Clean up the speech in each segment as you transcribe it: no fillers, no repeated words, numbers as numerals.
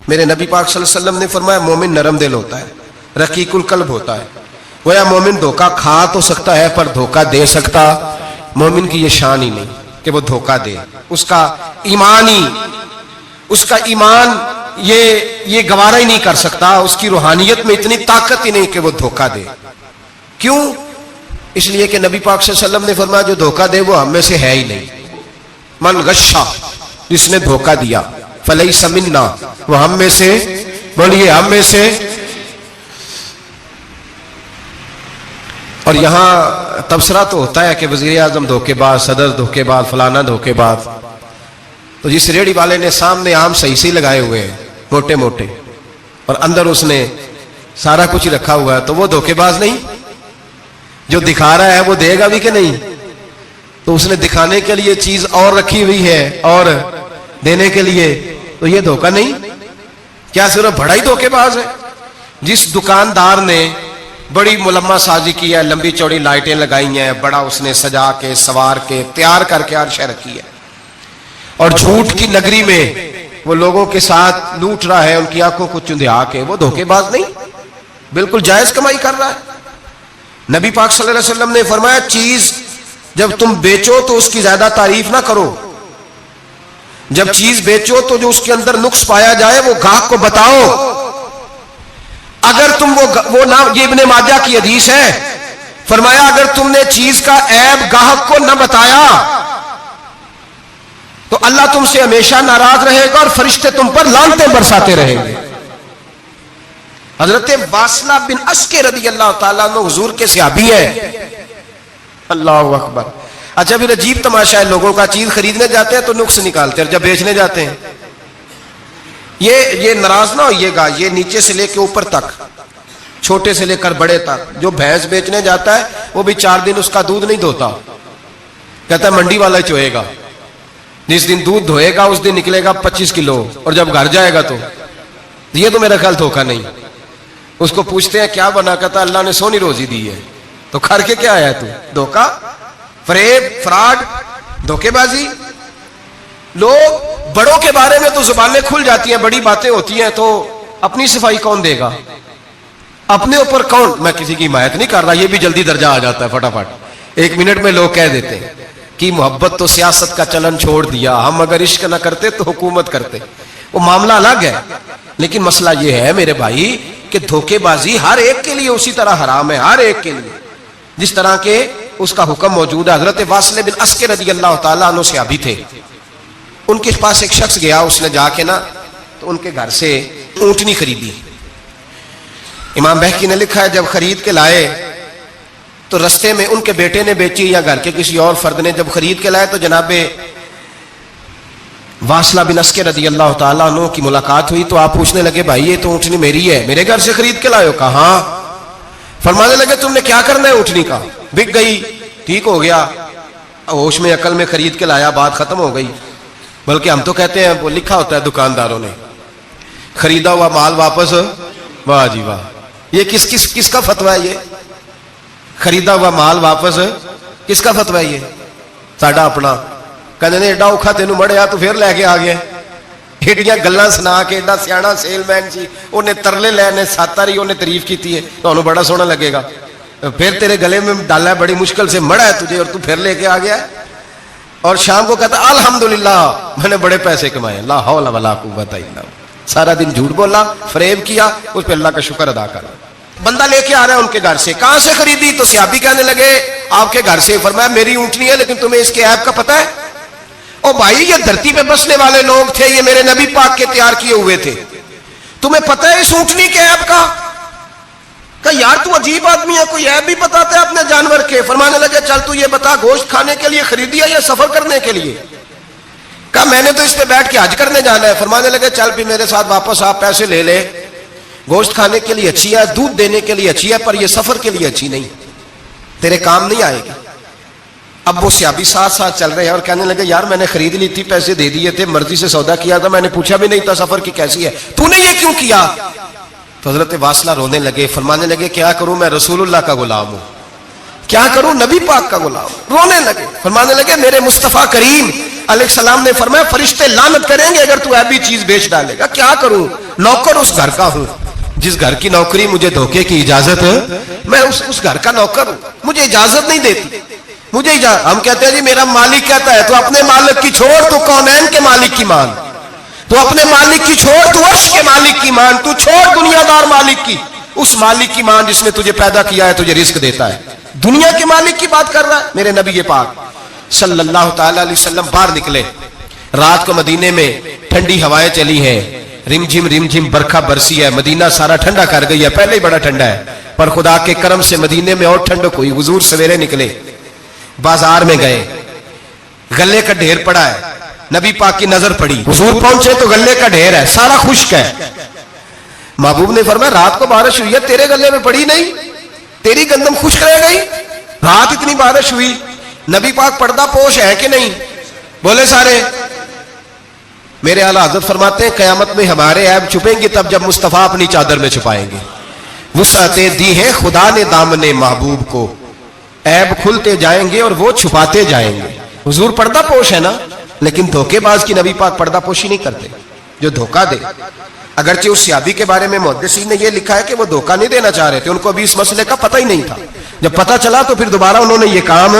میرے نبی پاک صلی اللہ علیہ وسلم نے فرمایا مومن نرم دل ہوتا ہے، رقیق القلب ہوتا ہے. گویا مومن دھوکہ کھا تو سکتا ہے پر دھوکہ دے سکتا مومن کی یہ شان ہی نہیں کہ وہ دھوکہ دے. اس کا ایمان یہ گوارا ہی نہیں کر سکتا. اس کی روحانیت میں اتنی طاقت ہی نہیں کہ وہ دھوکہ دے. کیوں؟ اس لیے کہ نبی پاک صلی اللہ علیہ وسلم نے فرمایا جو دھوکہ دے وہ ہم میں سے ہے ہی نہیں. من غشا، جس نے دھوکہ دیا، فلیس منا، وہ ہم میں سے، بولیے ہم میں سے. اور یہاں تبصرہ تو ہوتا ہے کہ وزیر اعظم دھوکے باز، صدر دھوکے باز، فلانا دھوکے باز. تو جس ریڑھی والے نے سامنے آم صحیح لگائے ہوئے ہیں موٹے موٹے اور اندر اس نے سارا کچھ رکھا ہوا ہے، تو وہ دھوکے باز نہیں؟ جو دکھا رہا ہے وہ دے گا بھی کہ نہیں؟ تو اس نے دکھانے کے لیے چیز اور رکھی ہوئی ہے اور دینے کے لیے، تو یہ دھوکہ نہیں؟ کیا صرف بڑا ہی دھوکے باز ہے؟ جس دکاندار نے بڑی ملمہ سازی کی ہے، لمبی چوڑی لائٹیں لگائی ہیں، بڑا اس نے سجا کے سوار کے تیار کر کے ہر شے رکھی ہے، اور جھوٹ کی نگری میں وہ لوگوں کے ساتھ لوٹ رہا ہے ان کی آنکھوں کو چندھیا کے، وہ دھوکے باز نہیں؟ بالکل جائز کمائی کر رہا ہے. نبی پاک صلی اللہ علیہ وسلم نے فرمایا چیز جب تم بیچو تو اس کی زیادہ تعریف نہ کرو. جب چیز بیچو تو جو اس کے اندر نقص پایا جائے وہ گاہک کو بتاؤ. اگر تم وہ نہ، یہ ابن ماجہ کی حدیث ہے، فرمایا اگر تم نے چیز کا عیب گاہک کو نہ بتایا تو اللہ تم سے ہمیشہ ناراض رہے گا اور فرشتے تم پر لعنتیں برساتے رہیں گے. حضرت واصلہ بن اسکے رضی اللہ تعالیٰ عنہ حضور کے صحابی ہے. اللہ اکبر. اچھا پھر عجیب تماشا ہے، لوگوں کا چیز خریدنے جاتے ہیں تو نقص نکالتے ہیں، اور جب بیچنے جاتے ہیں یہ ناراض نہ ہوئیے گا، یہ نیچے سے لے کے اوپر تک، چھوٹے سے لے کر بڑے تک، جو بھینس بیچنے جاتا ہے وہ بھی 4 دن اس کا دودھ نہیں دھوتا، کہتا ہے منڈی والا ہی چوئے گا. جس دن دودھ دھوئے گا اس دن نکلے گا 25 کلو، اور جب گھر جائے گا تو یہ تو میرا خیال دھوکہ نہیں. اس کو پوچھتے ہیں کیا بنا، کہتا اللہ نے سونی روزی دی ہے. تو کر کے کیا آیا تو؟ دھوکہ، فریب، فراڈ، دھوکے بازی. لوگ بڑوں کے بارے میں تو زبانیں کھل جاتی ہیں، بڑی باتیں ہوتی ہیں، تو اپنی صفائی کون دے گا؟ اپنے اوپر کون؟ میں کسی کی حمایت نہیں کر رہا، یہ بھی جلدی درجہ آ جاتا ہے فٹافٹ 1 منٹ میں. لوگ کہہ دیتے ہیں کہ محبت تو سیاست کا چلن چھوڑ دیا، ہم اگر عشق نہ کرتے تو حکومت کرتے. وہ معاملہ الگ ہے، لیکن مسئلہ یہ ہے میرے بھائی کہ دھوکے بازی ہر ایک کے لیے اسی طرح حرام ہے، ہر ایک کے لیے جس طرح کے اس کا حکم موجود ہے. حضرت واصل بن اسکے رضی اللہ تعالیٰ عنہ صحابی تھے. ان کے پاس ایک شخص گیا، اس نے جا کے نا تو ان کے گھر سے اونٹنی خریدی. امام بہقی نے لکھا ہے جب خرید کے لائے تو رستے میں ان کے بیٹے نے بیچی یا گھر کے کسی اور فرد نے جب خرید کے لائے تو جناب واصلہ بن اسکے رضی اللہ تعالیٰ عنہ کی ملاقات ہوئی. تو آپ پوچھنے لگے بھائی یہ تو اونٹنی میری ہے، میرے گھر سے خرید کے لائے ہو؟ کہا ہاں. فرمانے لگے تم نے کیا کرنا ہے اونٹنی کا؟ بک گئی، ٹھیک ہو گیا، ہوش میں عقل میں خرید کے لایا، بات ختم ہو گئی. بلکہ ہم تو کہتے ہیں وہ لکھا ہوتا ہے دکانداروں نے خریدا ہوا مال واپس. واہ جی واہ، یہ کس کا فتویٰ ہے؟ یہ خریدا ہوا مال واپس کس کا فتویٰ ہے؟ یہ ساڈا اپنا. کہنے نے ایڈا اوکھا تینوں مڑیا تو پھر لے کے آ گیا، ایڈیاں گلاں سنا کے، ایڈا سیاح سیل مین سی، انہیں ترلے لینے 7 واری انہیں تعریف کی ہے، تو بڑا سونا لگے گا. پھر تیرے گلے میں ڈالا ہے بڑی مشکل سے، مڑا ہے تجھے اور تو پھر لے کے آ گیا. اور شام کو کہتا الحمدللہ میں نے بڑے پیسے کمائے، لا حول ولا قوت الا باللہ. سارا دن جھوٹ بولا، فریب کیا، اس پہ اللہ کا شکر ادا کرا. بندہ لے کے آ رہا ہے ان کے گھر سے، کہاں سے خریدی؟ تو صحابی کہنے لگے آپ کے گھر سے. فرمایا میری اونٹنی ہے لیکن تمہیں اس کے عیب کا پتہ ہے؟ او بھائی یہ دھرتی پہ بسنے والے لوگ تھے، یہ میرے نبی پاک کے تیار کیے ہوئے تھے، تمہیں پتہ ہے اس اونٹنی کے عیب کا؟ کہ یار تو عجیب آدمی ہے، کوئی عیب بھی بتاتا ہے اپنے جانور کے. فرمانے لگے چل تو یہ بتا گوشت کھانے کے لیے خریدی ہے یا سفر کرنے کے لیے؟ کہا میں نے تو اس پہ بیٹھ کے حج کرنے جانا ہے. فرمانے لگے چل بھی میرے ساتھ واپس آپ پیسے لے لے، گوشت کھانے کے لیے اچھی ہے، دودھ دینے کے لیے اچھی ہے، پر یہ سفر کے لیے اچھی نہیں، تیرے کام نہیں آئے گی. اب وہ صحابی ساتھ ساتھ چل رہے ہیں اور کہنے لگے یار میں نے خرید لی تھی، پیسے دے دیے تھے، مرضی سے سودا کیا تھا، میں نے پوچھا بھی نہیں تھا سفر کی کیسی ہے، تو نے یہ کیوں کیا؟ تو حضرت واصلہ رونے لگے، فرمانے لگے کیا کروں، میں رسول اللہ کا غلام ہوں، کیا کروں نبی پاک کا غلام. رونے لگے, فرمانے لگے میرے مصطفیٰ کریم علیہ السلام نے فرمایا فرشتے لعنت کریں گے اگر تو ایبی چیز بیچ ڈالے گا. کیا کروں, نوکر اس گھر کا ہوں, جس گھر کی نوکری مجھے دھوکے کی اجازت ہے, میں اس گھر کا نوکر ہوں, مجھے اجازت نہیں دیتی, مجھے اجازت. ہم کہتے ہیں جی میرا مالک کہتا ہے, تو اپنے مالک کی چھوڑ, تو کونین کے مالک کی مان, تو اپنے مالک کی چھوڑ, تو عرش کے مالک کی مان, تو چھوڑ دنیا دار مالک کی, اس مالک کی مان جس نے تجھے پیدا کیا ہے, تجھے رزق دیتا ہے. دنیا کے مالک کی بات کر رہا ہے. میرے نبی پاک صلی اللہ تعالی علیہ وسلم باہر نکلے, رات کو مدینے میں ٹھنڈی ہوائیں چلی ہیں, رم جھم برکھا برسی ہے, مدینہ سارا ٹھنڈا کر گئی ہے, پہلے ہی بڑا ٹھنڈا ہے, پر خدا کے کرم سے مدینے میں اور ٹھنڈک ہوئی. حضور سویرے نکلے, بازار میں گئے, گلے کا ڈھیر پڑا ہے, نبی پاک کی نظر پڑی, حضور پہنچے تو گلے کا ڈھیر ہے, سارا خشک ہے. محبوب نے فرمایا رات کو بارش ہوئی ہے, تیرے گلے میں پڑی نہیں, تیری گندم خشک رہ گئی, رات اتنی بارش ہوئی. نبی پاک پردہ پوش ہے کہ نہیں, بولے سارے. میرے اعلیٰ حضرت فرماتے ہیں قیامت میں ہمارے عیب چھپیں گے تب جب مصطفیٰ اپنی چادر میں چھپائیں گے. وسعتیں دی ہیں خدا نے دامن محبوب کو, عیب کھلتے جائیں گے اور وہ چھپاتے جائیں گے. حضور پردہ پوش ہے نا, لیکن دھوکے باز کی نبی پاک پردہ پوشی نہیں کرتے, جو دھوکہ دے. اگرچہ اس صحابی کے بارے میں محدثین نے یہ لکھا ہے کہ وہ دھوکہ نہیں دینا چاہ رہے تھے, ان کو ابھی اس مسئلے کا پتہ ہی نہیں تھا. جب پتہ چلا تو پھر دوبارہ انہوں نے یہ کام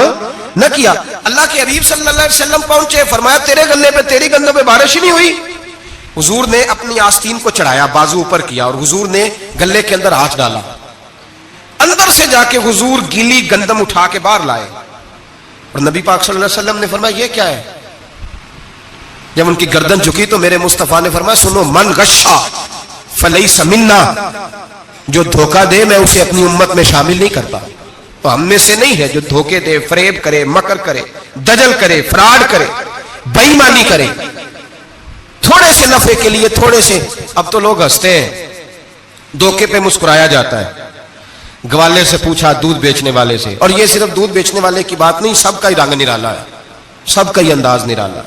نہ کیا. اللہ کے حبیب صلی اللہ علیہ وسلم پہنچے, فرمایا تیرے گلے پہ تیری گندم پہ بارش ہی نہیں ہوئی. حضور نے اپنی آستین کو چڑھایا, بازو اوپر کیا, اور حضور نے گلے کے اندر ہاتھ ڈالا. اندر سے جا کے حضور گیلی گندم اٹھا کے باہر لائے, اور نبی پاک صلی اللہ علیہ وسلم نے فرمایا یہ کیا ہے. جب ان کی گردن جھکی تو میرے مصطفیٰ نے فرمایا سنو, من غشا فلیس منا, جو دھوکہ دے میں اسے اپنی امت میں شامل نہیں کرتا. تو ہم میں سے نہیں ہے جو دھوکے دے, فریب کرے, مکر کرے, دجل کرے, فراڈ کرے, بے ایمانی کرے, تھوڑے سے نفع کے لیے, تھوڑے سے. اب تو لوگ ہنستے ہیں, دھوکے پہ مسکرایا جاتا ہے. گوالے سے پوچھا, دودھ بیچنے والے سے, اور یہ صرف دودھ بیچنے والے کی بات نہیں, سب کا ہی رنگ نرالا ہے, سب کا ہی انداز نرالا,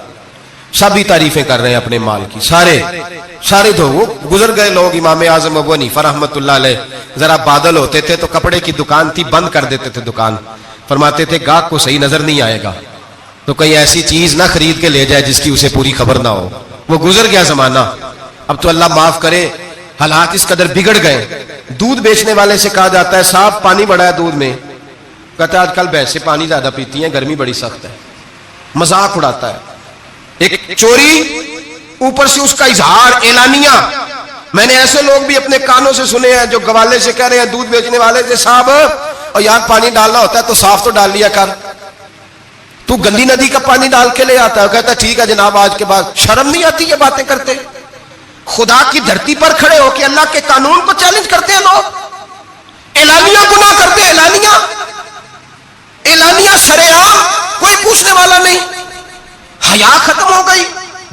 سب ہی تعریفیں کر رہے ہیں اپنے مال کی. سارے دھو گزر گئے لوگ. امام اعظم ابو حنیفہ رحمۃ اللہ علیہ, ذرا بادل ہوتے تھے تو کپڑے کی دکان تھی, بند کر دیتے تھے دکان, فرماتے تھے گاہک کو صحیح نظر نہیں آئے گا تو کہیں ایسی چیز نہ خرید کے لے جائے جس کی اسے پوری خبر نہ ہو. وہ گزر گیا زمانہ. اب تو اللہ معاف کرے, حالات اس قدر بگڑ گئے. دودھ بیچنے والے سے کہا جاتا ہے صاحب پانی بڑا ہے دودھ میں, کہتا ہے آج کل بھینسیں پانی زیادہ پیتی ہیں, گرمی بڑی سخت ہے. مذاق اڑاتا ہے. ایک چوری, اوپر سے اس کا اظہار اعلانیہ. میں نے ایسے لوگ بھی اپنے کانوں سے سنے ہیں جو گوالے سے کہہ رہے ہیں, دودھ بیچنے والے سے, صاحب اور یار پانی ڈالنا ہوتا ہے تو صاف تو ڈال لیا کر, تو گندی ندی کا پانی ڈال کے لے آتا ہے. کہتا ہے ٹھیک ہے جناب, آج کے بعد شرم نہیں آتی یہ باتیں کرتے. خدا کی دھرتی پر کھڑے ہو کے اللہ کے قانون کو چیلنج کرتے ہیں لوگ, اعلانیہ گناہ کرتے ہیں, اعلانیہ سرے عام, کوئی پوچھنے والا نہیں. حیا ختم ہو گئی,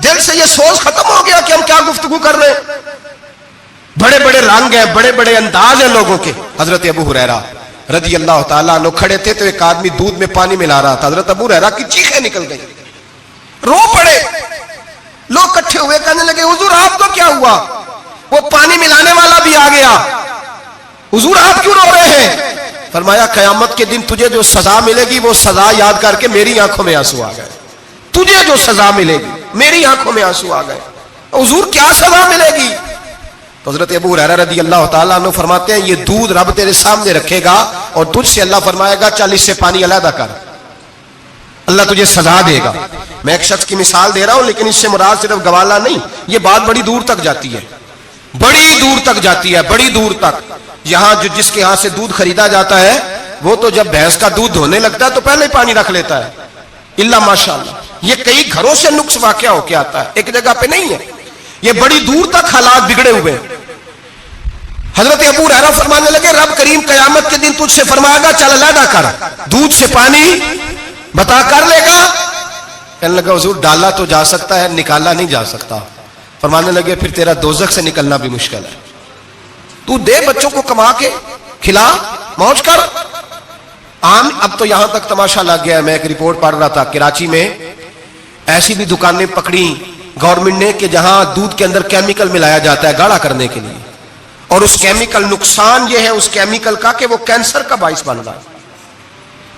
دل سے یہ سوچ ختم ہو گیا کہ ہم کیا گفتگو کر رہے ہیں. بڑے بڑے رنگ ہیں, بڑے بڑے انداز ہیں لوگوں کے. حضرت ابو ہریرہ رضی اللہ تعالیٰ عنہ کھڑے تھے تو ایک آدمی دودھ میں پانی ملا رہا تھا. حضرت ابو ہریرہ کی چیخیں نکل گئی, رو پڑے. لوگ کٹھے ہوئے کہنے لگے حضور آپ کو کیا ہوا, وہ پانی ملانے والا بھی آ گیا, حضور آپ کیوں رو رہے ہیں. فرمایا قیامت کے دن تجھے جو سزا ملے گی وہ سزا یاد کر کے میری آنکھوں میں آنسو آ گئے. تجھے جو سزا ملے گی میری آنکھوں میں آنسو آ گئے. حضور کیا سزا ملے گی. تو حضرت ابو ہریرہ رضی اللہ تعالیٰ عنہ فرماتے ہیں یہ دودھ رب تیرے سامنے رکھے گا اور تجھ سے اللہ فرمائے گا چل اس سے پانی علیحدہ کر, اللہ تجھے سزا دے گا. میں ایک شخص کی مثال دے رہا ہوں, لیکن اس سے مراد صرف گوالا نہیں, یہ بات بڑی دور تک جاتی ہے, بڑی دور تک جاتی ہے, بڑی دور تک. یہاں جو جس کے یہاں سے دودھ خریدا جاتا ہے وہ تو جب بھینس کا دودھ دھونے لگتا ہے تو پہلے ہی پانی رکھ لیتا ہے, اللہ ماشاءاللہ. یہ کئی گھروں سے نقص واقع ہو کے آتا ہے, ایک جگہ پہ نہیں ہے. یہ بڑی دور تک حالات بگڑے ہوئے. حضرت ابو ہریرہ فرمانے لگے رب کریم قیامت کے دن تجھ سے فرمائے گا چل علیحدہ کر, دودھ سے پانی بتا کر لے گا. کہنے لگا حضور ڈالا تو جا سکتا ہے, نکالا نہیں جا سکتا. فرمانے لگے پھر تیرا دوزخ سے نکلنا بھی مشکل ہے, تو دے بچوں کو کما کے کھلا, موج کر. اب تو یہاں تک تماشا لگ گیا ہے. میں ایک رپورٹ پڑھ رہا تھا, کراچی میں ایسی بھی دکانیں پکڑی گورنمنٹ نے کہ جہاں دودھ کے اندر کیمیکل ملایا جاتا ہے گاڑھا کرنے کے لیے, اور اس کیمیکل نقصان یہ ہے اس کیمیکل کا کہ وہ کینسر کا باعث بن رہا ہے.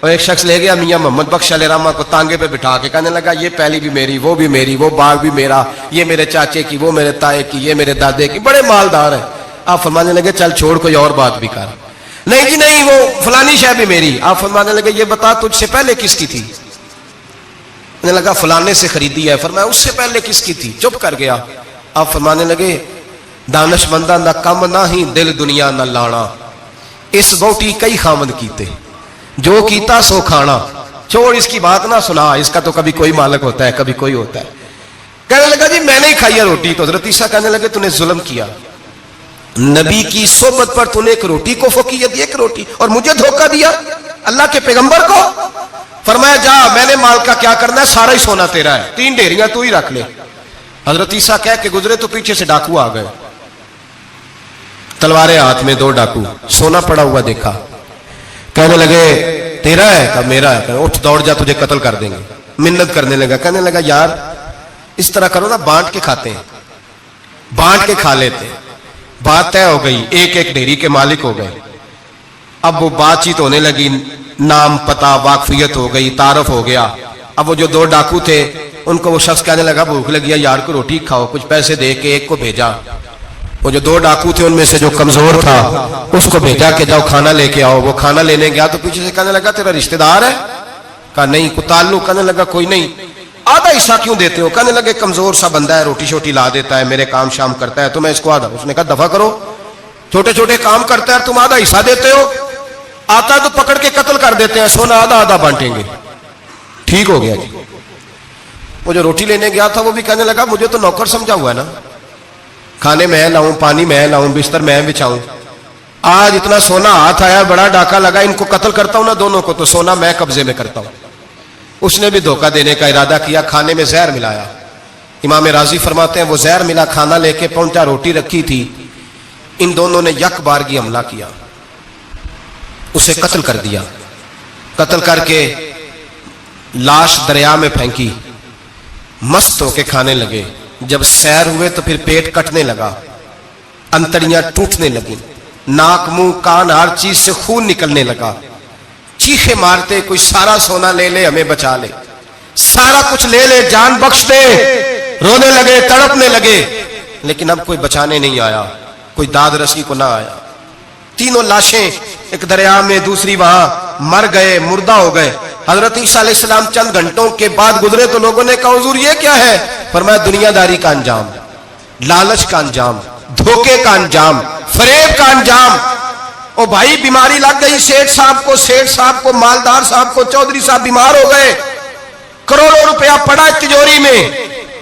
اور ایک شخص لے گیا میاں محمد بخش علیہ رحمہ کو تانگے پہ بٹھا کے کہنے لگا یہ پہلی بھی میری، وہ بھی میری، وہ باغ بھی میرا، یہ میرے چاچے کی، وہ میرے تائے کی، یہ میرے دادے کی، بڑے مالدار ہیں۔ آپ فرمانے لگے چل چھوڑ کوئی اور بات بھی کر۔ نہیں جی نہیں، وہ فلانی شے بھی میری۔ آپ فرمانے لگے یہ بتا تجھ سے پہلے کس کی تھی؟ کہنے لگا فلانے سے خریدی ہے۔ فرمایا اس سے پہلے کس کی تھی؟ چپ کر گیا۔ آپ فرمانے لگے دانش مندہ نہ کم نہ ہی دل دنیا نہ لانا، اس بوٹی کئی خامد کیتے، جو کیتا سو کھانا، چھوڑ اس کی بات نہ سنا، اس کا تو کبھی کوئی مالک ہوتا ہے کبھی کوئی ہوتا ہے۔ کہنے لگا جی میں نے ہی کھائی ہے روٹی۔ تو حضرت عیسیٰ کہنے لگے تو نے ظلم کیا، نبی کی صحبت پر تو نے ایک روٹی کو فوقیت دی، ایک روٹی، اور مجھے دھوکہ دیا اللہ کے پیغمبر کو۔ فرمایا جا میں نے مال کا کیا کرنا ہے، سارا ہی سونا تیرا ہے، 3 ڈھیریاں تو ہی رکھ لے۔ حضرت عیسیٰ کہہ کے گزرے تو پیچھے سے ڈاکو آ گئے، تلواریں ہاتھ میں، 2 ڈاکو، سونا پڑا ہوا دیکھا، کہنے لگے تیرا ہے؟ کہ میرا ہے۔ کہ اٹھ دوڑ جا تجھے قتل کر دیں گے۔ منت کرنے لگا، کہنے لگا یار اس طرح کرو نا، بانٹ کے کھاتے ہیں، بانٹ کے کھا لیتے ہیں۔ بات طے ہو گئی، ایک ایک ڈھیری کے مالک ہو گئے۔ اب وہ بات چیت ہونے لگی، نام پتہ واقفیت ہو گئی، تعارف ہو گیا۔ اب وہ جو 2 ڈاکو تھے ان کو وہ شخص کہنے لگا بھوک لگی ہے یار کو روٹی کھاؤ، کچھ پیسے دے کے ایک کو بھیجا۔ وہ جو 2 ڈاکو تھے ان میں سے جو کمزور تھا اس کو بھیجا کہ جاؤ کھانا لے کے آؤ۔ وہ کھانا لینے گیا تو پیچھے سے کہنے لگا تیرا رشتہ دار ہے؟ کہا نہیں، کوئی تعلق؟ کہنے لگا کوئی نہیں۔ آدھا حصہ کیوں دیتے ہو؟ کہنے لگے کمزور سا بندہ ہے، روٹی شوٹی لا دیتا ہے، میرے کام شام کرتا ہے، تو میں اس کو آدھا۔ اس نے کہا دفع کرو، چھوٹے چھوٹے کام کرتا ہے تم آدھا حصہ دیتے ہو، آتا ہے تو پکڑ کے قتل کر دیتے ہیں، سونا آدھا آدھا بانٹیں گے۔ ٹھیک ہو گیا جی۔ وہ جو روٹی لینے گیا تھا وہ بھی کہنے لگا مجھے تو نوکر سمجھا ہوا ہے نا، کھانے میں لاؤں، پانی میں لاؤں، بستر میں بچھاؤں، آج اتنا سونا ہاتھ آیا، بڑا ڈاکہ لگا، ان کو قتل کرتا ہوں نا دونوں کو، تو سونا میں قبضے میں کرتا ہوں۔ اس نے بھی دھوکہ دینے کا ارادہ کیا، کھانے میں زہر ملایا۔ امام راضی فرماتے ہیں وہ زہر ملا کھانا لے کے پہنچا، روٹی رکھی تھی، ان دونوں نے یک بارگی حملہ کیا، اسے قتل کر دیا۔ قتل کر کے لاش دریا میں پھینکی، مست ہو کے کھانے لگے۔ جب سیر ہوئے تو پھر پیٹ کٹنے لگا، انتڑیاں ٹوٹنے لگیں، ناک منہ کان ہر چیز سے خون نکلنے لگا، چیخے مارتے کوئی سارا سونا لے لے ہمیں بچا لے، سارا کچھ لے لے جان بخش دے، رونے لگے تڑپنے لگے، لیکن اب کوئی بچانے نہیں آیا، کوئی داد رسی کو نہ آیا۔ 3 لاشیں، ایک دریا میں، دوسری وہاں، مر گئے، مردہ ہو گئے۔ حضرت عیسیٰ علیہ السلام چند گھنٹوں کے بعد گزرے تو لوگوں نے کہا حضور یہ کیا ہے؟ فرمایا دنیا داری کا انجام، لالچ کا انجام، دھوکے کا انجام، فریب کا انجام۔ او بھائی بیماری لگ گئی سیٹھ صاحب کو، مالدار صاحب کو، چودھری صاحب بیمار ہو گئے، کروڑوں روپیہ پڑا تجوری میں،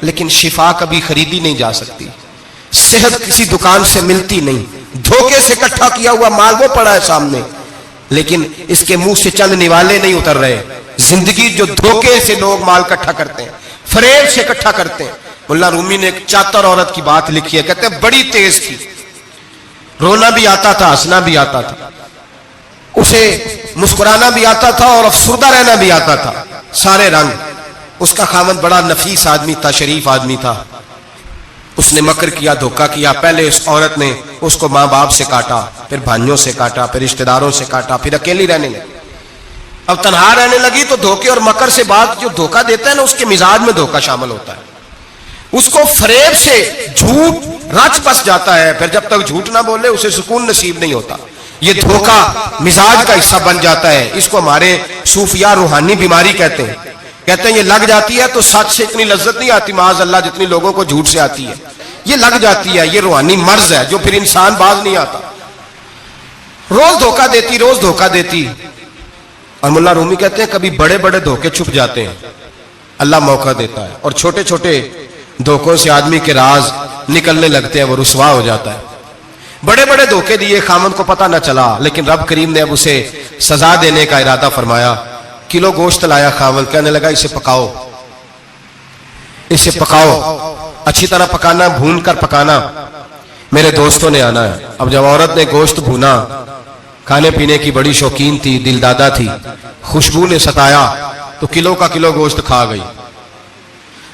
لیکن شفا کبھی خریدی نہیں جا سکتی، صحت کسی دکان سے ملتی نہیں، دھوکے سے اکٹھا کیا ہوا مال وہ پڑا ہے سامنے، لیکن اس کے منہ سے چند نوالے نہیں اتر رہے۔ زندگی جو دھوکے سے لوگ مال اکٹھا کرتے ہیں، فریب سے اکٹھا کرتے ہیں۔ مولا رومی نے ایک چاتر عورت کی بات لکھی ہے، کہتے ہیں بڑی تیز تھی، رونا بھی آتا تھا، ہنسنا بھی آتا تھا، اسے مسکرانا بھی آتا تھا اور افسردہ رہنا بھی آتا تھا، سارے رنگ۔ اس کا خاوند بڑا نفیس آدمی تھا، شریف آدمی تھا۔ اس نے مکر کیا، دھوکہ کیا۔ پہلے اس عورت نے اس کو ماں باپ سے کاٹا، پھر بھائیوں سے کاٹا، پھر رشتہ داروں سے کاٹا، پھر اکیلی رہنے لگی۔ اب تنہا رہنے لگی تو دھوکے اور مکر سے بات، جو دھوکہ دیتا ہے نا اس کے مزاج میں دھوکہ شامل ہوتا ہے، اس کو فریب سے جھوٹ رچ پس جاتا ہے، پھر جب تک جھوٹ نہ بولے اسے سکون نصیب نہیں ہوتا۔ یہ دھوکہ مزاج کا حصہ بن جاتا ہے، اس کو ہمارے صوفیاء روحانی بیماری کہتے ہیں۔ کہتے ہیں یہ لگ جاتی ہے تو سچ سے اتنی لذت نہیں آتی معاذ اللہ جتنی لوگوں کو جھوٹ سے آتی ہے، یہ لگ جاتی ہے، یہ روحانی مرض ہے جو پھر انسان باز نہیں آتا، روز دھوکہ دیتی، روز دھوکہ دیتی۔ اور مولا رومی کہتے ہیں کبھی بڑے بڑے دھوکے چھپ جاتے ہیں، اللہ موقع دیتا ہے، اور چھوٹے چھوٹے دھوکوں سے آدمی کے راز نکلنے لگتے ہیں، وہ رسوا ہو جاتا ہے۔ بڑے بڑے دھوکے دیے، خامن کو پتہ نہ چلا، لیکن رب کریم نے اب اسے سزا دینے کا ارادہ فرمایا۔ کلو گوشت لایا خامن، کہنے لگا اسے پکاؤ، اسے پکاؤ، اچھی طرح پکانا، بھون کر پکانا، میرے دوستوں نے آنا ہے۔ اب جب عورت نے گوشت بھونا، کھانے پینے کی بڑی شوقین تھی، دل دادا تھی، خوشبو نے ستایا تو کلو کا کلو گوشت کھا گئی۔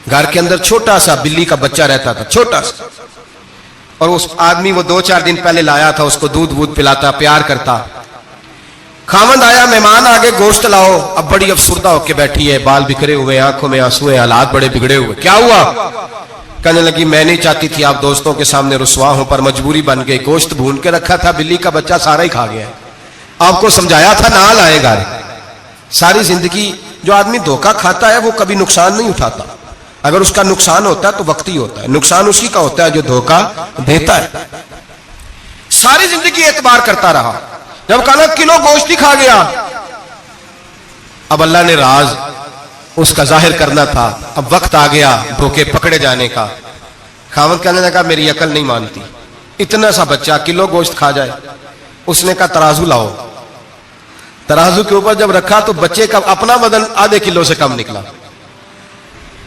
گھر کے اندر چھوٹا سا بلی کا بچہ رہتا تھا، چھوٹا سا، اور اس آدمی وہ 2-4 دن پہلے لایا تھا، اس کو دودھ وودھ پلاتا، پیار کرتا۔ خامند آیا, مہمان آگے, گوشت لاؤ. اب بڑی افسردہ ہو کے بیٹھی ہے, بال بکھرے ہوئے, آنکھوں میں آنسو ہیں, حالات بڑے بگڑے ہوئے. کیا ہوا؟ کہنے لگی میں نہیں چاہتی تھی آپ دوستوں کے سامنے رسوا ہوں, پر مجبوری بن گئی. گوشت بھون کے رکھا تھا, بلی کا بچہ سارا ہی کھا گیا. آپ کو سمجھایا تھا نہ لائے گا. ساری زندگی جو آدمی دھوکہ کھاتا ہے وہ کبھی نقصان نہیں اٹھاتا. اگر اس کا نقصان ہوتا ہے تو وقتی ہوتا ہے, نقصان اسی کا ہوتا ہے جو دھوکہ دیتا ہے. ساری زندگی اعتبار کرتا رہا. جب کہا کلو گوشت ہی کھا گیا, اب اللہ نے راز اس کا ظاہر کرنا تھا. اب وقت آ گیا دھوکے پکڑے جانے کا. خاوند کہنے لگا میری عقل نہیں مانتی, اتنا سا بچہ کلو گوشت کھا جائے. اس نے کہا ترازو لاؤ. ترازو کے اوپر جب رکھا تو بچے کا اپنا وزن آدھے کلو سے کم نکلا.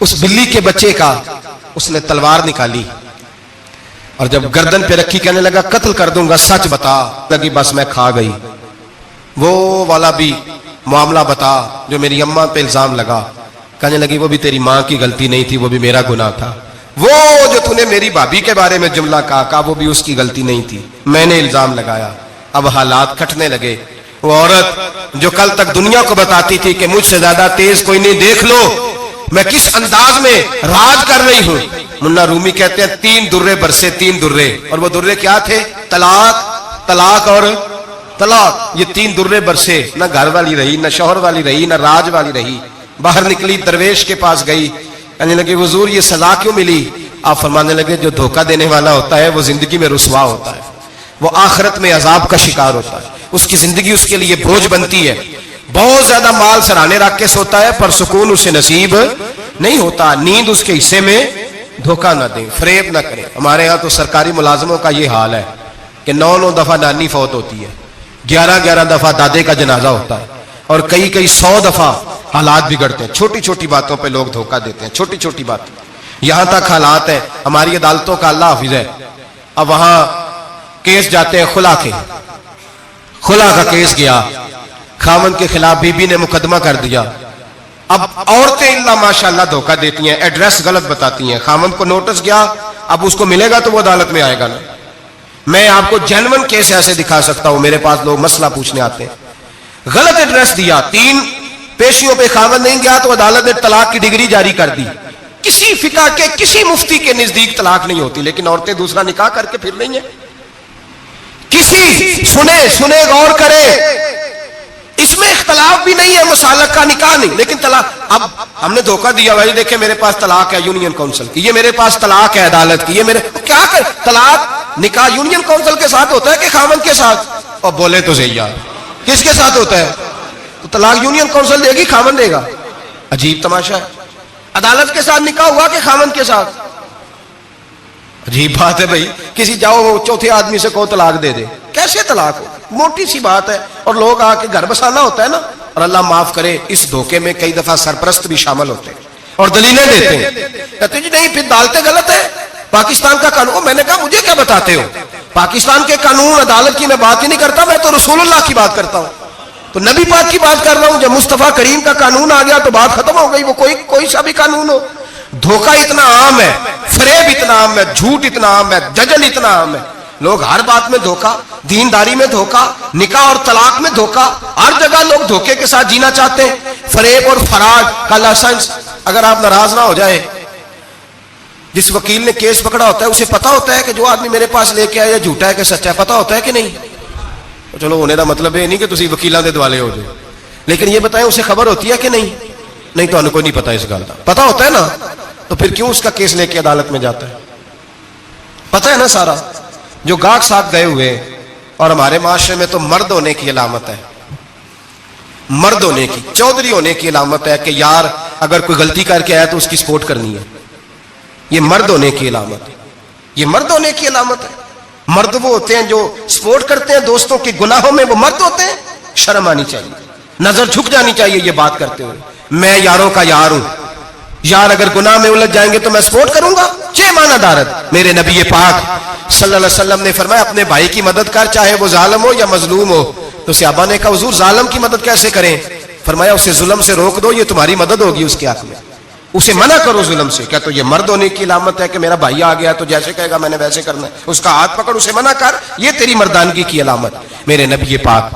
اس بلی کے بچے کا اس نے تلوار نکالی اور جب گردن پہ رکھی کہنے لگا قتل کر دوں گا, سچ بتا. لگی بس میں کھا گئی. وہ والا بھی معاملہ بتا جو میری اماں پہ الزام لگا. کہنے لگی وہ بھی تیری ماں کی غلطی نہیں تھی, وہ بھی میرا گناہ تھا. وہ جو تو نے میری بھابھی کے بارے میں جملہ کہا وہ بھی اس کی غلطی نہیں تھی, میں نے الزام لگایا. اب حالات کھٹنے لگے. وہ عورت جو کل تک دنیا کو بتاتی تھی کہ مجھ سے زیادہ تیز کوئی نہیں, دیکھ لو میں کس انداز میں راج کر رہی ہوں. منا رومی کہتے ہیں 3 درے برسے, 3 درے, اور وہ درے کیا تھے؟ طلاق, طلاق اور طلاق. یہ 3 درے برسے. نہ گھر والی رہی, نہ شوہر والی رہی, نہ راج والی رہی. باہر نکلی, درویش کے پاس گئی. کہنے لگے حضور یہ سزا کیوں ملی؟ آپ فرمانے لگے جو دھوکہ دینے والا ہوتا ہے وہ زندگی میں رسوا ہوتا ہے, وہ آخرت میں عذاب کا شکار ہوتا ہے. اس کی زندگی اس کے لیے بوجھ بنتی ہے. بہت زیادہ مال سرانے رکھ کے سوتا ہے پر سکون اسے نصیب نہیں ہوتا. نیند اس کے حصے میں, دھوکہ نہ دیں, فریب نہ کریں. ہمارے ہاں تو سرکاری ملازموں کا یہ حال ہے کہ 9 دفعہ نانی فوت ہوتی ہے, 11 دفعہ دادے کا جنازہ ہوتا ہے, اور کئی 100 دفعہ حالات بگڑتے ہیں. چھوٹی چھوٹی باتوں پہ لوگ دھوکہ دیتے ہیں, چھوٹی چھوٹی بات. یہاں تک حالات ہے ہماری عدالتوں کا, اللہ حافظ ہے. اب وہاں کیس جاتے ہیں خلا کے, خلا کا کیس گیا, خاوند کے خلاف بی بی نے مقدمہ کر دیا. اب عورتیں اللہ ماشاءاللہ دھوکہ دیتی ہیں, ایڈریس غلط بتاتی ہیں. خاوند کو نوٹس گیا, اب اس کو ملے گا تو وہ عدالت میں آئے گا نا. میں آپ کو جینون کیس ایسے دکھا سکتا ہوں, میرے پاس لوگ مسئلہ پوچھنے آتے ہیں. غلط ایڈریس دیا, 3 پیشیوں پہ خاوند نہیں گیا تو عدالت نے طلاق کی ڈگری جاری کر دی. کسی فقہ کے کسی مفتی کے نزدیک طلاق نہیں ہوتی, لیکن عورتیں دوسرا نکاح کر کے پھر رہی ہیں. کسی سنے غور کرے, اس میں اختلاف بھی نہیں ہے, مسالک کا نکاح نہیں, لیکن طلاق. اب ہم نے دھوکہ دیا, بھائی دیکھیں میرے پاس طلاق ہے یونین کونسل کی, یہ میرے پاس طلاق ہے عدالت کی, یہ میرے کیا کر. طلاق نکاح یونین کونسل کے ساتھ ہوتا ہے کہ خاوند کے ساتھ؟ اور بولے تو صحیح یار, کس کے ساتھ ہوتا ہے؟ تو طلاق یونین کونسل دے گی, خاوند دے گا. عجیب تماشا ہے. عدالت کے ساتھ نکاح ہوا کہ خاوند کے ساتھ؟ عجیب بات ہے بھائی. کسی جاؤ چوتھے آدمی سے کو طلاق دے دے, کیسے طلاق ہو؟ موٹی سی بات ہے. اور لوگ آ کے گھر بسانا ہوتا ہے نا. اور اللہ معاف کرے اس دھوکے میں کئی دفعہ سرپرست بھی شامل ہوتے ہیں اور دلیلیں دیتے ہیں, کہتے جی نہیں پھر ڈالتے غلط ہے, پاکستان کا قانون. میں نے کہا مجھے کیا بتاتے ہو, پاکستان کے قانون عدالت کی میں بات ہی نہیں کرتا, میں تو رسول اللہ کی بات کرتا ہوں, تو نبی پاک کی بات کر رہا ہوں. جب مصطفیٰ کریم کا قانون آ گیا تو بات ختم ہو گئی, وہ کوئی سا بھی قانون ہو. دھوکہ اتنا عام ہے, فریب اتنا عام ہے, جھوٹ اتنا عام ہے, دجل اتنا عام ہے. لوگ ہر بات میں دھوکہ, دینداری میں دھوکہ, نکاح اور طلاق میں دھوکہ, ہر جگہ لوگ دھوکے کے ساتھ جینا چاہتے ہیں. فریب اور فراڈ کا لائسنس. اگر آپ ناراض نہ ہو جائے, جس وکیل نے کیس پکڑا ہوتا ہے اسے پتا ہوتا ہے کہ جو آدمی میرے پاس لے کے آیا جھوٹا ہے کہ سچا ہے, پتا ہوتا ہے کہ نہیں؟ چلو ہونے کا مطلب یہ نہیں کہ تسی وکیلاں دے دوالے ہو جائے, لیکن یہ بتائیں اسے خبر ہوتی ہے کہ نہیں؟ نہیں تو کوئی نہیں پتا اس گل کا. پتا ہوتا ہے نا, تو پھر کیوں اس کا کیس لے کے عدالت میں جاتا ہے؟ پتا ہے نا سارا. جو گاہک ساتھ گئے ہوئے, اور ہمارے معاشرے میں تو مرد ہونے کی علامت ہے, مرد ہونے کی, چودھری ہونے کی علامت ہے کہ یار اگر کوئی غلطی کر کے آیا تو اس کی سپورٹ کرنی ہے. یہ مرد ہونے کی علامت ہے, یہ مرد ہونے کی علامت ہے. مرد وہ ہوتے ہیں جو سپورٹ کرتے ہیں دوستوں کے گناہوں میں, وہ مرد ہوتے ہیں. شرم آنی چاہیے, نظر جھک جانی چاہیے یہ بات کرتے ہوئے. میں یاروں کا یار ہوں, یار اگر گناہ میں الجھ جائیں گے تو میں سپورٹ کروں گا. چھ معنی دارت. میرے نبی پاک صلی اللہ علیہ وسلم نے فرمایا اپنے بھائی کی مدد کر, چاہے وہ ظالم ہو یا مظلوم ہو. تو صحابہ نے کہا حضور ظالم کی مدد کیسے کریں؟ فرمایا اسے ظلم سے روک دو, یہ تمہاری مدد ہوگی اس کے حق میں. اسے منع کرو ظلم سے. کیا تو یہ مرد ہونے کی علامت ہے کہ میرا بھائی آ گیا تو جیسے کہے گا میں نے ویسے کرنا ہے. اس کا ہاتھ پکڑ, اسے منع کر, یہ تیری مردانگی کی علامت. میرے نبی پاک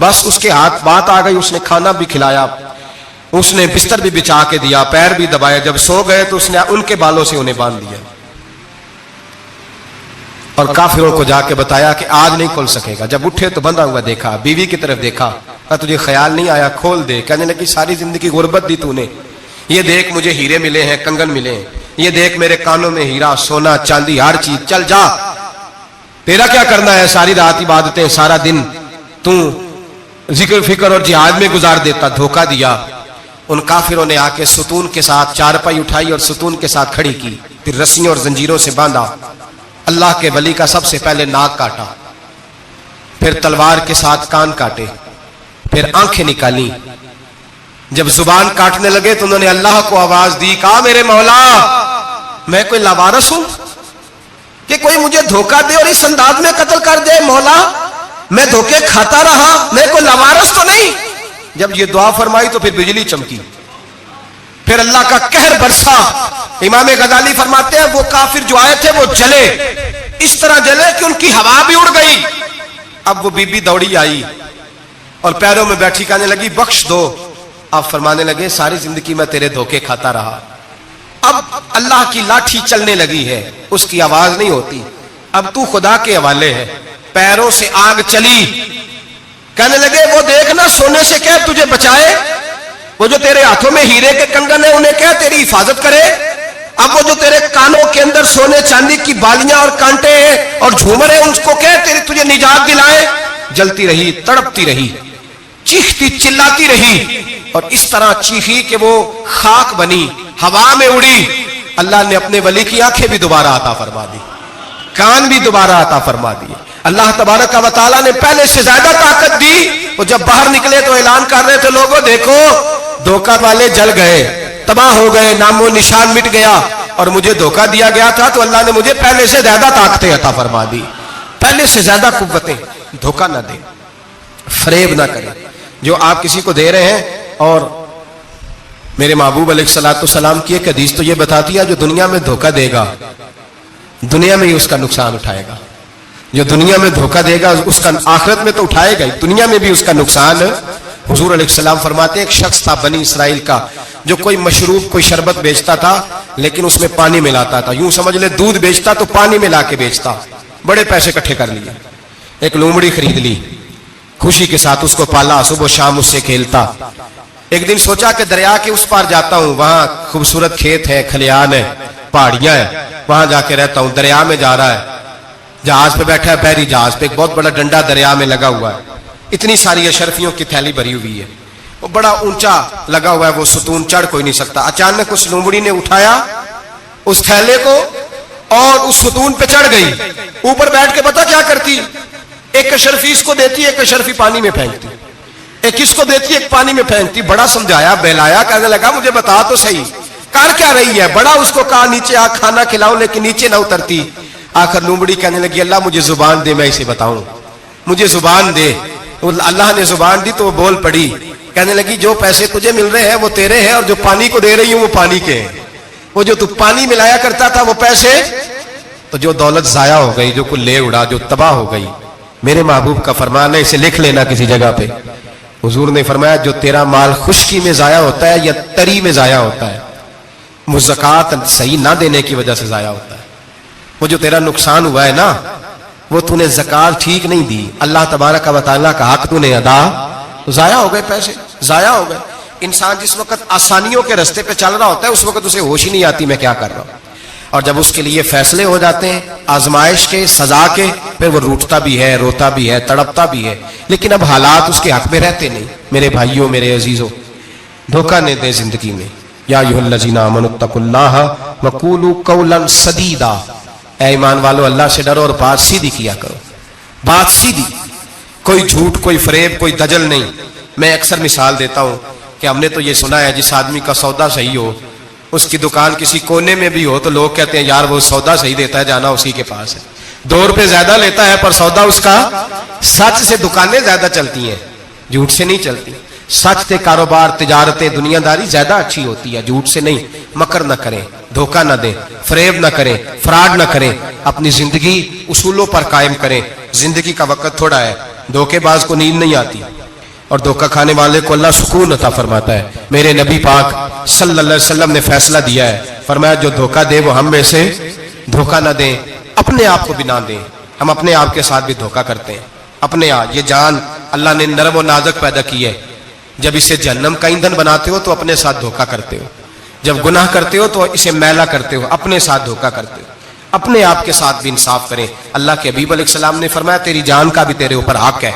بس اس کے ہاتھ بات آ گئی, اس نے کھانا بھی کھلایا, اس نے بستر بھی بچھا کے دیا, پیر بھی دبایا. جب سو گئے تو اس نے ان کے بالوں سے انہیں باندھ دیا اور کافروں کو جا کے بتایا کہ آج نہیں کھل سکے گا. جب اٹھے تو بندھا ہوا دیکھا, بیوی کی طرف دیکھا, کہا تجھے خیال نہیں آیا کھول دے؟ کہنے لگی ساری زندگی غربت دی تو نے, یہ دیکھ مجھے ہیرے ملے ہیں, کنگن ملے ہیں, یہ دیکھ میرے کانوں میں ہیرا سونا چاندی ہر چیز, چل جا, تیرا کیا کرنا ہے؟ ساری رات عبادتیں, سارا دن تو ذکر فکر اور جہاد میں گزار دیتا. دھوکہ دیا. ان کافروں نے آ کے ستون کے ساتھ چارپائی اٹھائی اور ستون کے ساتھ کھڑی کی, پھر رسیوں اور زنجیروں سے باندھا. اللہ کے ولی کا سب سے پہلے ناک کاٹا, پھر تلوار کے ساتھ کان کاٹے, پھر آنکھیں نکالی. جب زبان کاٹنے لگے تو انہوں نے اللہ کو آواز دی, کہا میرے مولا میں کوئی لاوارث ہوں کہ کوئی مجھے دھوکہ دے اور اس انداز میں قتل کر دے؟ مولا میں دھوکے کھاتا رہا, میں کوئی لاوارث تو نہیں؟ جب یہ دعا فرمائی تو پھر بجلی چمکی, پھر اللہ کا قہر برسا. امام غزالی فرماتے ہیں وہ کافر جو آئے تھے وہ جلے, اس طرح جلے کہ ان کی ہوا بھی اڑ گئی. اب وہ بی بی دوڑی آئی اور پیروں میں بیٹھی کہنے لگی بخش دو. آپ فرمانے لگے ساری زندگی میں تیرے دھوکے کھاتا رہا, اب اللہ کی لاٹھی چلنے لگی ہے, اس کی آواز نہیں ہوتی, اب تو خدا کے حوالے ہے. پیروں سے آگ چلی. کہنے لگے وہ دیکھنا سونے سے کہہ تجھے بچائے, وہ جو تیرے ہاتھوں میں ہیرے کے کنگن ہیں انہیں کہہ تیری حفاظت کرے, اب وہ جو تیرے کانوں کے اندر سونے چاندی کی بالیاں اور کانٹے ہیں اور جھومر ہیں ان کو کہہ تجھے نجات دلائے. جلتی رہی, تڑپتی رہی, چیختی چلاتی رہی, اور اس طرح چیخی کہ وہ خاک بنی, ہوا میں اڑی. اللہ نے اپنے ولی کی آنکھیں بھی دوبارہ عطا فرما دی, کان بھی دوبارہ عطا فرما دیے. اللہ تبارک و تعالیٰ نے پہلے سے زیادہ طاقت دی. وہ جب باہر نکلے تو اعلان کر رہے تھے لوگوں دیکھو دھوکہ والے جل گئے, تباہ ہو گئے, نام و نشان مٹ گیا, اور مجھے دھوکہ دیا گیا تھا تو اللہ نے مجھے پہلے سے زیادہ طاقتیں عطا فرما دی, پہلے سے زیادہ قوتیں. دھوکہ نہ دیں, فریب نہ کریں. جو آپ کسی کو دے رہے ہیں, اور میرے محبوب علیہ الصلوۃ والسلام کی ایک حدیث تو یہ بتاتی ہے جو دنیا میں دھوکہ دے گا دنیا میں ہی اس کا نقصان اٹھائے گا. جو دنیا میں دھوکہ دے گا اس کا آخرت میں تو اٹھائے گا, دنیا میں بھی اس کا نقصان. حضور علیہ السلام فرماتے ہیں ایک شخص تھا بنی اسرائیل کا جو کوئی مشروب کوئی شربت بیچتا تھا لیکن اس میں پانی ملاتا تھا. یوں سمجھ لے دودھ بیچتا تو پانی ملا کے بیچتا. بڑے پیسے اکٹھے کر لیے, ایک لومڑی خرید لی, خوشی کے ساتھ اس کو پالا, صبح شام اس سے کھیلتا. ایک دن سوچا کہ دریا کے اس پار جاتا ہوں, وہاں خوبصورت کھیت ہے, کھلیان ہے, پہاڑیاں ہیں, وہاں جا کے رہتا ہوں. دریا میں جا رہا ہے, جہاز پہ بیٹھا ہے, بحری جہاز پہ, ایک بہت بڑا ڈنڈا دریا میں لگا ہوا ہے, اتنی ساری اشرفیوں کی تھیلی بھری ہوئی ہے, وہ بڑا اونچا لگا ہوا ہے, وہ ستون چڑھ کوئی نہیں سکتا. اچانک اس لومڑی نے اٹھایا اس تھیلے کو اور اس ستون پہ چڑھ گئی. اوپر بیٹھ کے پتا کیا کرتی, ایک اشرفی اس کو دیتی, ایک اشرفی پانی میں پھینکتی, ایک اس کو دیتی, ایک پانی میں پھینکتی. بڑا سمجھایا بہلایا, کہنے لگا مجھے بتا تو صحیح کر کیا رہی ہے. بڑا اس کو کہا نیچے آ کھانا کھلاؤں, لیکن نیچے نہ اترتی. آخر لومڑی کہنے لگی اللہ مجھے زبان دے, میں اسے بتاؤں, مجھے زبان دے. اللہ نے زبان دی تو وہ بول پڑی. کہنے لگی جو پیسے تجھے مل رہے ہیں وہ تیرے ہیں, اور جو پانی کو دے رہی ہوں وہ پانی کے ہیں. وہ جو تو پانی ملایا کرتا تھا وہ پیسے, تو جو دولت ضائع ہو گئی, جو کل لے اڑا, جو تباہ ہو گئی. میرے محبوب کا فرمان ہے, اسے لکھ لینا کسی جگہ پہ. حضور نے فرمایا جو تیرا مال خشکی میں ضائع ہوتا ہے یا تری میں ضائع ہوتا ہے, وہ زکوٰۃ صحیح نہ دینے کی وجہ سے ضائع ہوتا ہے. وہ جو تیرا نقصان ہوا ہے نا, وہ تو نے زکوٰۃ ٹھیک نہیں دی, اللہ تبارک و تعالیٰ کا حق تو نے ادا, ضائع ہو گئے, پیسے ضائع ہو گئے. انسان جس وقت آسانیوں کے رستے پہ چل رہا ہوتا ہے اس وقت اسے ہوش ہی نہیں آتی میں کیا کر رہا ہوں. اور جب اس کے لیے فیصلے ہو جاتے ہیں آزمائش کے, سزا کے, پھر وہ روٹتا بھی ہے, روتا بھی ہے, تڑپتا بھی ہے, لیکن اب حالات اس کے حق میں رہتے نہیں. میرے بھائیوں, میرے عزیزوں, دھوکہ نہ دیں زندگی میں. یا ایھا الذین آمنوا اتقوا اللہ وقولوا قولا سدیدا, اے ایمان والو اللہ سے ڈرو اور بات سیدھی کیا کرو, بات سیدھی, کوئی جھوٹ, کوئی فریب, کوئی دجل نہیں. میں اکثر مثال دیتا ہوں کہ ہم نے تو یہ سنا ہے جس آدمی کا سودا صحیح ہو, اس کی دکان کسی کونے میں بھی ہو تو لوگ کہتے ہیں یار وہ سودا صحیح دیتا ہے, جانا اسی کے پاس ہے. 2 روپے زیادہ لیتا ہے پر سودا اس کا سچ سے. دکانیں زیادہ چلتی ہیں, جھوٹ سے نہیں چلتی. سچ سے کاروبار, تجارتیں, دنیا داری زیادہ اچھی ہوتی ہے, جھوٹ سے نہیں. مکر نہ کریں, دھوکہ نہ دیں, فریب نہ کریں, فراڈ نہ کریں. اپنی زندگی اصولوں پر قائم کریں. زندگی کا وقت تھوڑا ہے, دھوکے باز کو نیند نہیں آتی. اور دھوکہ کھانے والے کو اللہ سکون عطا فرماتا ہے. میرے نبی پاک صلی اللہ علیہ وسلم نے فیصلہ دیا ہے, فرمایا جو دھوکہ دے وہ ہم میں سے دھوکہ نہ دیں, اپنے آپ کو بھی نہ دیں. ہم اپنے آپ کے ساتھ بھی دھوکہ کرتے ہیں. اپنے آپ, یہ جان اللہ نے نرم و نازک پیدا کی ہے. جب اسے جہنم کا ایندھن بناتے ہو تو اپنے ساتھ دھوکہ کرتے ہو. جب گناہ کرتے ہو تو اسے میلا کرتے ہو, اپنے ساتھ دھوکہ کرتے ہو. اپنے آپ کے ساتھ بھی انصاف کریں. اللہ کے حبیب علیہ السلام نے فرمایا تیری جان کا بھی تیرے اوپر حق ہے,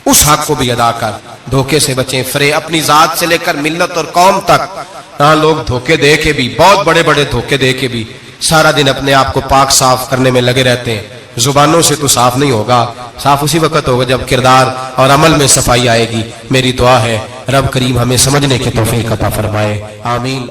اس حق کو بھی ادا کر. دھوکے سے بچیں. فرے اپنی ذات سے لے کر ملت اور قوم تک, ہاں لوگ دھوکے دے کے بھی, بہت بڑے بڑے دھوکے دے کے بھی سارا دن اپنے آپ کو پاک صاف کرنے میں لگے رہتے ہیں. زبانوں سے تو صاف نہیں ہوگا, صاف اسی وقت ہوگا جب کردار اور عمل میں صفائی آئے گی. میری دعا ہے رب کریم ہمیں سمجھنے کی توفیق عطا فرمائے. آمین.